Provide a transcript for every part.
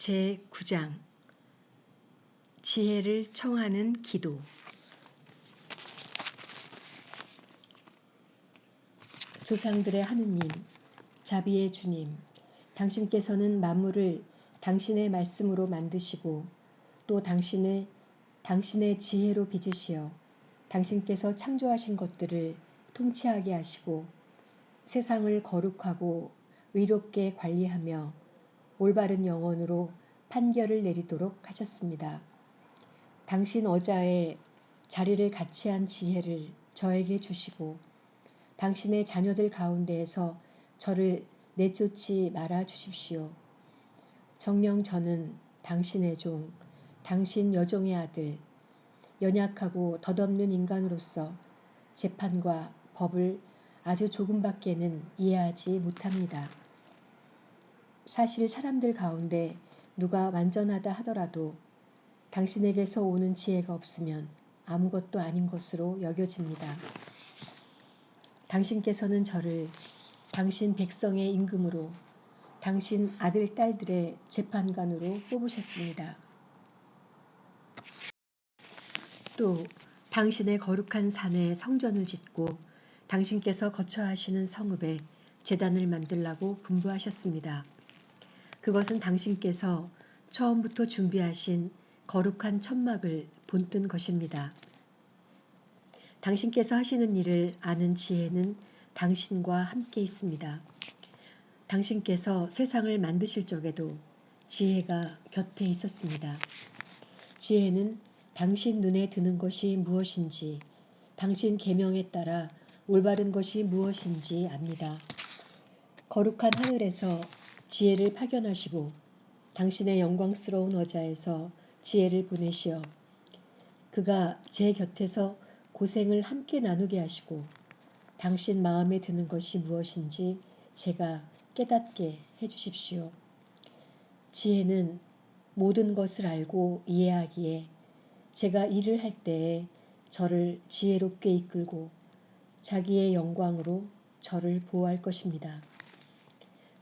제9장 지혜를 청하는 기도. 조상들의 하느님, 자비의 주님, 당신께서는 만물을 당신의 말씀으로 만드시고 또 당신의 지혜로 빚으시어 당신께서 창조하신 것들을 통치하게 하시고 세상을 거룩하고 의롭게 관리하며 올바른 영혼으로 판결을 내리도록 하셨습니다. 당신 어자에 자리를 같이 한 지혜를 저에게 주시고 당신의 자녀들 가운데에서 저를 내쫓지 말아 주십시오. 정녕 저는 당신의 종, 당신 여종의 아들, 연약하고 덧없는 인간으로서 재판과 법을 아주 조금밖에는 이해하지 못합니다. 사실 사람들 가운데 누가 완전하다 하더라도 당신에게서 오는 지혜가 없으면 아무것도 아닌 것으로 여겨집니다. 당신께서는 저를 당신 백성의 임금으로 당신 아들, 딸들의 재판관으로 뽑으셨습니다. 또 당신의 거룩한 산에 성전을 짓고 당신께서 거처 하시는 성읍에 제단을 만들라고 분부하셨습니다. 그것은 당신께서 처음부터 준비하신 거룩한 천막을 본뜬 것입니다. 당신께서 하시는 일을 아는 지혜는 당신과 함께 있습니다. 당신께서 세상을 만드실 적에도 지혜가 곁에 있었습니다. 지혜는 당신 눈에 드는 것이 무엇인지, 당신 계명에 따라 올바른 것이 무엇인지 압니다. 거룩한 하늘에서 지혜를 파견하시고 당신의 영광스러운 어자에서 지혜를 보내시어 그가 제 곁에서 고생을 함께 나누게 하시고 당신 마음에 드는 것이 무엇인지 제가 깨닫게 해주십시오. 지혜는 모든 것을 알고 이해하기에 제가 일을 할 때에 저를 지혜롭게 이끌고 자기의 영광으로 저를 보호할 것입니다.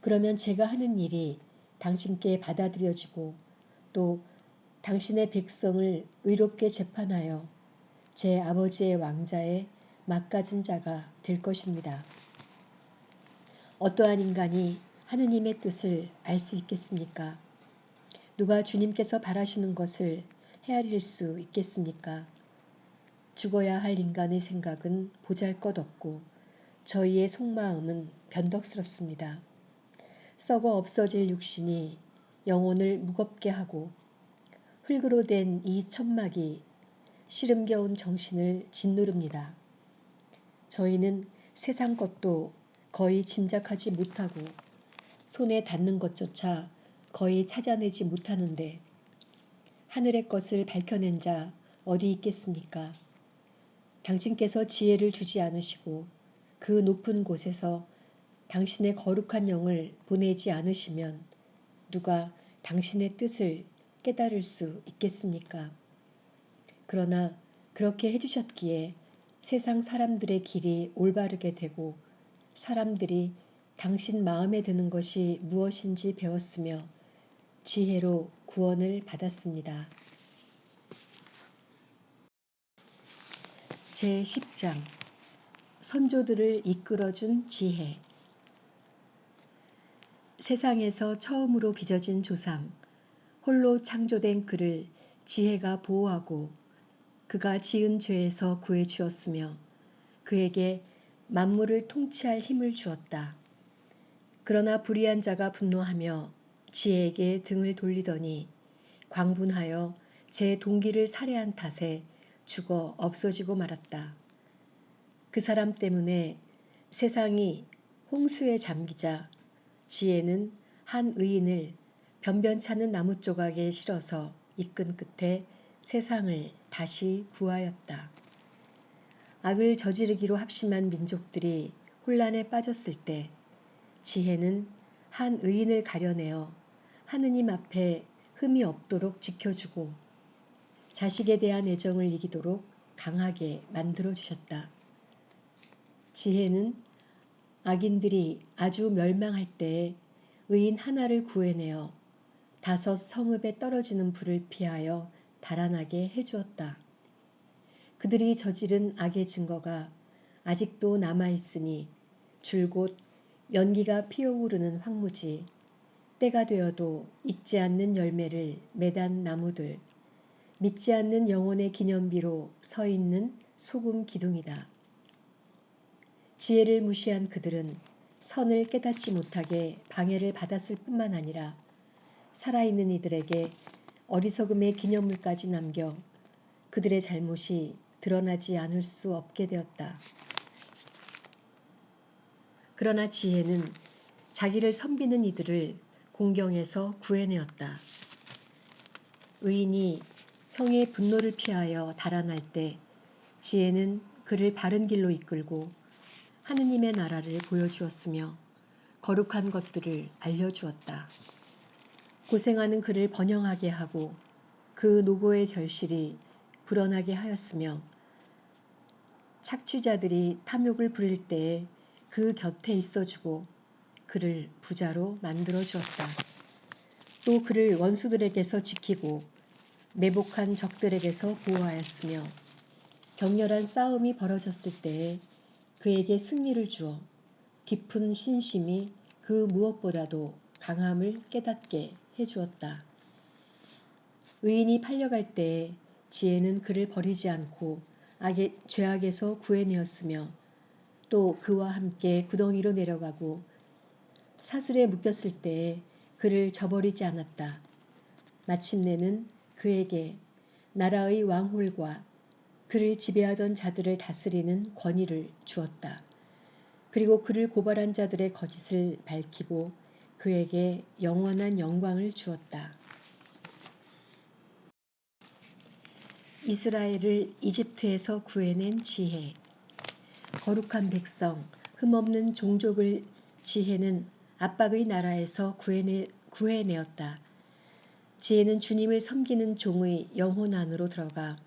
그러면 제가 하는 일이 당신께 받아들여지고 또 당신의 백성을 의롭게 재판하여 제 아버지의 왕자에 막가진 자가 될 것입니다. 어떠한 인간이 하느님의 뜻을 알 수 있겠습니까? 누가 주님께서 바라시는 것을 헤아릴 수 있겠습니까? 죽어야 할 인간의 생각은 보잘것없고 저희의 속마음은 변덕스럽습니다. 썩어 없어질 육신이 영혼을 무겁게 하고 흙으로 된 이 천막이 시름겨운 정신을 짓누릅니다. 저희는 세상 것도 거의 짐작하지 못하고 손에 닿는 것조차 거의 찾아내지 못하는데 하늘의 것을 밝혀낸 자 어디 있겠습니까? 당신께서 지혜를 주지 않으시고 그 높은 곳에서 당신의 거룩한 영을 보내지 않으시면 누가 당신의 뜻을 깨달을 수 있겠습니까? 그러나 그렇게 해주셨기에 세상 사람들의 길이 올바르게 되고 사람들이 당신 마음에 드는 것이 무엇인지 배웠으며 지혜로 구원을 받았습니다. 제10장 선조들을 이끌어준 지혜. 세상에서 처음으로 빚어진 조상, 홀로 창조된 그를 지혜가 보호하고 그가 지은 죄에서 구해 주었으며 그에게 만물을 통치할 힘을 주었다. 그러나 불의한 자가 분노하며 지혜에게 등을 돌리더니 광분하여 제 동기를 살해한 탓에 죽어 없어지고 말았다. 그 사람 때문에 세상이 홍수에 잠기자 지혜는 한 의인을 변변찮은 나무 조각에 실어서 이끈 끝에 세상을 다시 구하였다. 악을 저지르기로 합심한 민족들이 혼란에 빠졌을 때 지혜는 한 의인을 가려내어 하느님 앞에 흠이 없도록 지켜주고 자식에 대한 애정을 이기도록 강하게 만들어 주셨다. 지혜는 악인들이 아주 멸망할 때에 의인 하나를 구해내어 5 성읍에 떨어지는 불을 피하여 달아나게 해주었다. 그들이 저지른 악의 증거가 아직도 남아있으니 줄곧 연기가 피어오르는 황무지, 때가 되어도 익지 않는 열매를 맺은 나무들, 믿지 않는 영혼의 기념비로 서 있는 소금 기둥이다. 지혜를 무시한 그들은 선을 깨닫지 못하게 방해를 받았을 뿐만 아니라 살아있는 이들에게 어리석음의 기념물까지 남겨 그들의 잘못이 드러나지 않을 수 없게 되었다. 그러나 지혜는 자기를 섬기는 이들을 공경에서 구해내었다. 의인이 형의 분노를 피하여 달아날 때 지혜는 그를 바른 길로 이끌고 하느님의 나라를 보여주었으며 거룩한 것들을 알려주었다. 고생하는 그를 번영하게 하고 그 노고의 결실이 불어나게 하였으며 착취자들이 탐욕을 부릴 때에 그 곁에 있어주고 그를 부자로 만들어 주었다. 또 그를 원수들에게서 지키고 매복한 적들에게서 보호하였으며 격렬한 싸움이 벌어졌을 때에 그에게 승리를 주어 깊은 신심이 그 무엇보다도 강함을 깨닫게 해주었다. 의인이 팔려갈 때에 지혜는 그를 버리지 않고 죄악에서 구해내었으며 또 그와 함께 구덩이로 내려가고 사슬에 묶였을 때에 그를 저버리지 않았다. 마침내는 그에게 나라의 왕홀과 그를 지배하던 자들을 다스리는 권위를 주었다. 그리고 그를 고발한 자들의 거짓을 밝히고 그에게 영원한 영광을 주었다. 이스라엘을 이집트에서 구해낸 지혜. 거룩한 백성, 흠없는 종족을 지혜는 압박의 나라에서 구해내었다. 지혜는 주님을 섬기는 종의 영혼 안으로 들어가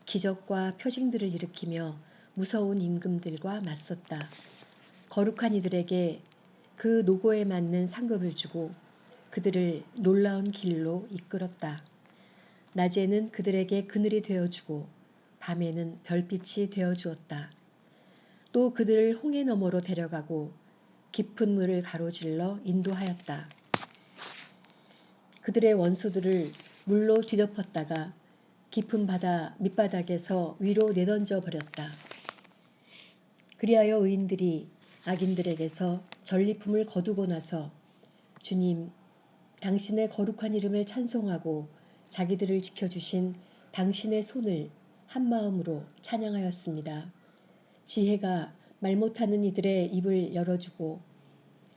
기적과 표징들을 일으키며 무서운 임금들과 맞섰다. 거룩한 이들에게 그 노고에 맞는 상급을 주고 그들을 놀라운 길로 이끌었다. 낮에는 그들에게 그늘이 되어주고 밤에는 별빛이 되어주었다. 또 그들을 홍해 너머로 데려가고 깊은 물을 가로질러 인도하였다. 그들의 원수들을 물로 뒤덮었다가 깊은 바다 밑바닥에서 위로 내던져 버렸다. 그리하여 의인들이 악인들에게서 전리품을 거두고 나서 주님, 당신의 거룩한 이름을 찬송하고 자기들을 지켜주신 당신의 손을 한마음으로 찬양하였습니다. 지혜가 말 못하는 이들의 입을 열어주고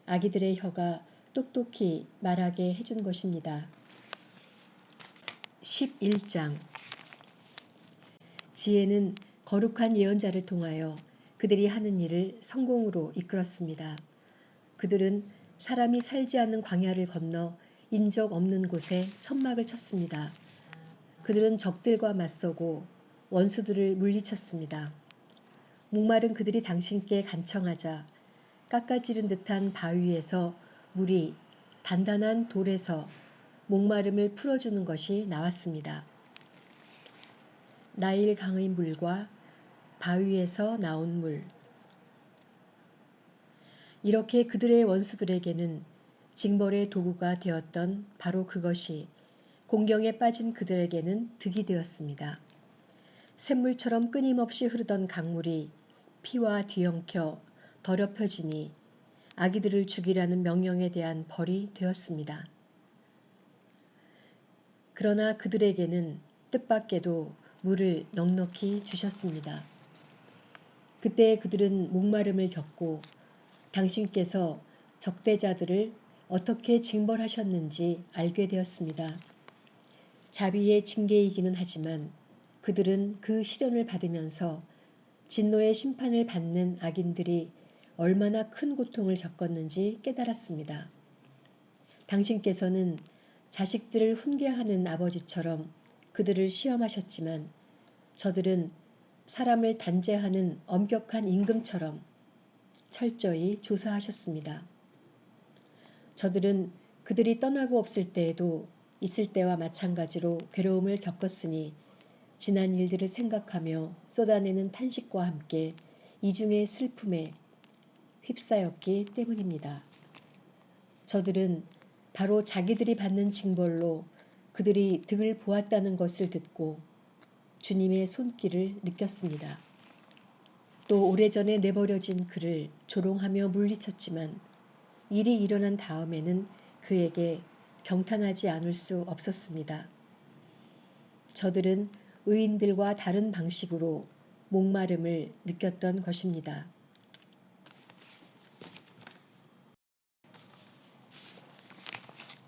아기들의 혀가 똑똑히 말하게 해준 것입니다. 11장 지혜는 거룩한 예언자를 통하여 그들이 하는 일을 성공으로 이끌었습니다. 그들은 사람이 살지 않는 광야를 건너 인적 없는 곳에 천막을 쳤습니다. 그들은 적들과 맞서고 원수들을 물리쳤습니다. 목마른 그들이 당신께 간청하자 깎아지른 듯한 바위에서 물이 단단한 돌에서 목마름을 풀어주는 것이 나왔습니다. 나일 강의 물과 바위에서 나온 물. 이렇게 그들의 원수들에게는 징벌의 도구가 되었던 바로 그것이 공경에 빠진 그들에게는 득이 되었습니다. 샘물처럼 끊임없이 흐르던 강물이 피와 뒤엉켜 더럽혀지니 아기들을 죽이라는 명령에 대한 벌이 되었습니다. 그러나 그들에게는 뜻밖에도 물을 넉넉히 주셨습니다. 그때 그들은 목마름을 겪고 당신께서 적대자들을 어떻게 징벌하셨는지 알게 되었습니다. 자비의 징계이기는 하지만 그들은 그 시련을 받으면서 진노의 심판을 받는 악인들이 얼마나 큰 고통을 겪었는지 깨달았습니다. 당신께서는 자식들을 훈계하는 아버지처럼 그들을 시험하셨지만 저들은 사람을 단죄하는 엄격한 임금처럼 철저히 조사하셨습니다. 저들은 그들이 떠나고 없을 때에도 있을 때와 마찬가지로 괴로움을 겪었으니 지난 일들을 생각하며 쏟아내는 탄식과 함께 이중의 슬픔에 휩싸였기 때문입니다. 저들은 바로 자기들이 받는 징벌로 그들이 득을 보았다는 것을 듣고 주님의 손길을 느꼈습니다. 또 오래전에 내버려진 그를 조롱하며 물리쳤지만 일이 일어난 다음에는 그에게 경탄하지 않을 수 없었습니다. 저들은 의인들과 다른 방식으로 목마름을 느꼈던 것입니다.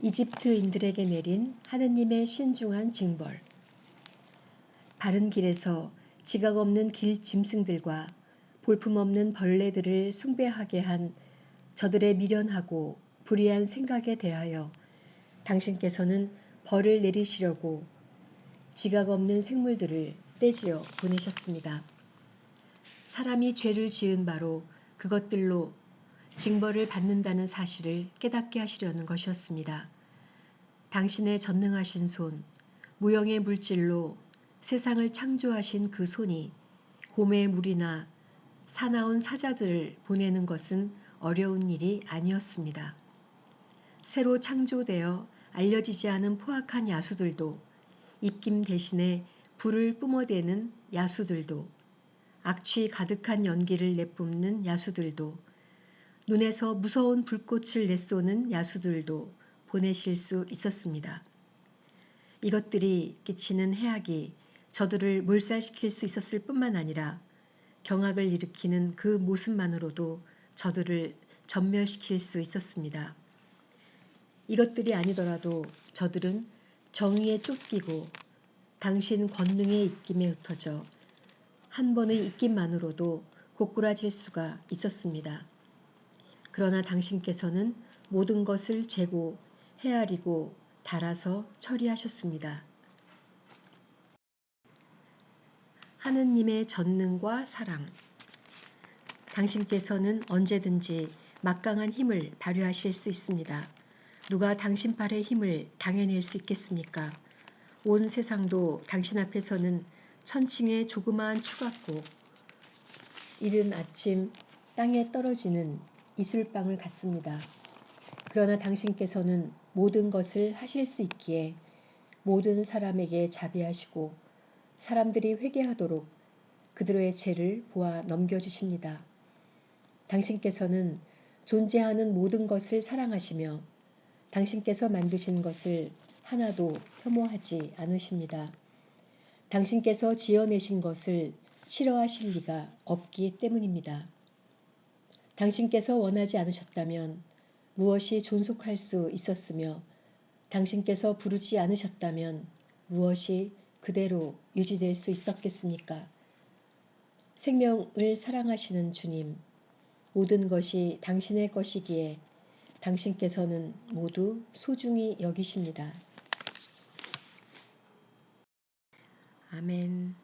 이집트인들에게 내린 하느님의 신중한 징벌. 바른 길에서 지각 없는 길 짐승들과 볼품없는 벌레들을 숭배하게 한 저들의 미련하고 불의한 생각에 대하여 당신께서는 벌을 내리시려고 지각 없는 생물들을 떼지어 보내셨습니다. 사람이 죄를 지은 바로 그것들로 징벌을 받는다는 사실을 깨닫게 하시려는 것이었습니다. 당신의 전능하신 손, 무형의 물질로 세상을 창조하신 그 손이 곰의 물이나 사나운 사자들을 보내는 것은 어려운 일이 아니었습니다. 새로 창조되어 알려지지 않은 포악한 야수들도, 입김 대신에 불을 뿜어대는 야수들도, 악취 가득한 연기를 내뿜는 야수들도, 눈에서 무서운 불꽃을 내쏘는 야수들도 보내실 수 있었습니다. 이것들이 끼치는 해악이 저들을 몰살시킬 수 있었을 뿐만 아니라 경악을 일으키는 그 모습만으로도 저들을 전멸시킬 수 있었습니다. 이것들이 아니더라도 저들은 정의에 쫓기고 당신 권능의 입김에 흩어져 한 번의 입김만으로도 고꾸라질 수가 있었습니다. 그러나 당신께서는 모든 것을 재고 헤아리고 달아서 처리하셨습니다. 하느님의 전능과 사랑. 당신께서는 언제든지 막강한 힘을 발휘하실 수 있습니다. 누가 당신 팔의 힘을 당해낼 수 있겠습니까? 온 세상도 당신 앞에서는 천칭의 조그마한 추각고, 이른 아침 땅에 떨어지는 이슬방울 같습니다. 그러나 당신께서는 모든 것을 하실 수 있기에 모든 사람에게 자비하시고 사람들이 회개하도록 그들의 죄를 보아 넘겨주십니다. 당신께서는 존재하는 모든 것을 사랑하시며 당신께서 만드신 것을 하나도 혐오하지 않으십니다. 당신께서 지어내신 것을 싫어하실 리가 없기 때문입니다. 당신께서 원하지 않으셨다면 무엇이 존속할 수 있었으며 당신께서 부르지 않으셨다면 무엇이 그대로 유지될 수 있었겠습니까? 생명을 사랑하시는 주님, 모든 것이 당신의 것이기에 당신께서는 모두 소중히 여기십니다. 아멘.